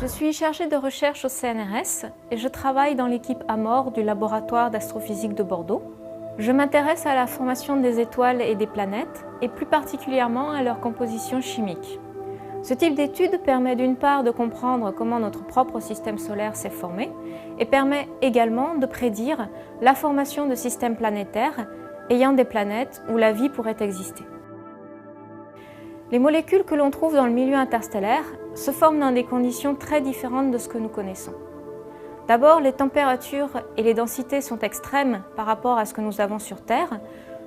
Je suis chargée de recherche au CNRS et je travaille dans l'équipe AMOR du laboratoire d'astrophysique de Bordeaux. Je m'intéresse à la formation des étoiles et des planètes et plus particulièrement à leur composition chimique. Ce type d'étude permet d'une part de comprendre comment notre propre système solaire s'est formé et permet également de prédire la formation de systèmes planétaires ayant des planètes où la vie pourrait exister. Les molécules que l'on trouve dans le milieu interstellaire se forment dans des conditions très différentes de ce que nous connaissons. D'abord, les températures et les densités sont extrêmes par rapport à ce que nous avons sur Terre,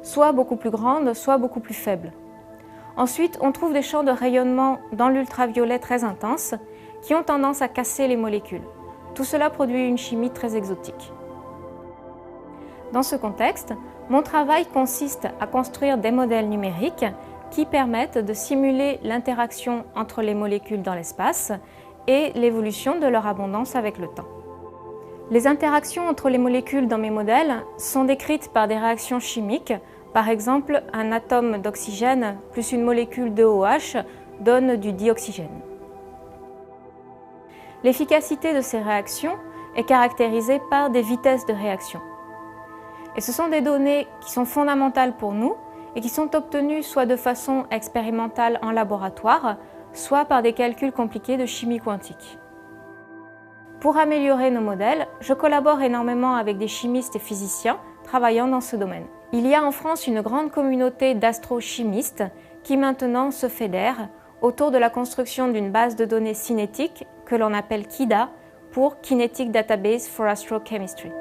soit beaucoup plus grandes, soit beaucoup plus faibles. Ensuite, on trouve des champs de rayonnement dans l'ultraviolet très intenses qui ont tendance à casser les molécules. Tout cela produit une chimie très exotique. Dans ce contexte, mon travail consiste à construire des modèles numériques qui permettent de simuler l'interaction entre les molécules dans l'espace et l'évolution de leur abondance avec le temps. Les interactions entre les molécules dans mes modèles sont décrites par des réactions chimiques. Par exemple, un atome d'oxygène plus une molécule de OH donne du dioxygène. L'efficacité de ces réactions est caractérisée par des vitesses de réaction. Et ce sont des données qui sont fondamentales pour nous et qui sont obtenues soit de façon expérimentale en laboratoire, soit par des calculs compliqués de chimie quantique. Pour améliorer nos modèles, je collabore énormément avec des chimistes et physiciens travaillant dans ce domaine. Il y a en France une grande communauté d'astrochimistes qui maintenant se fédèrent autour de la construction d'une base de données cinétique que l'on appelle KIDA pour Kinetic Database for Astrochemistry.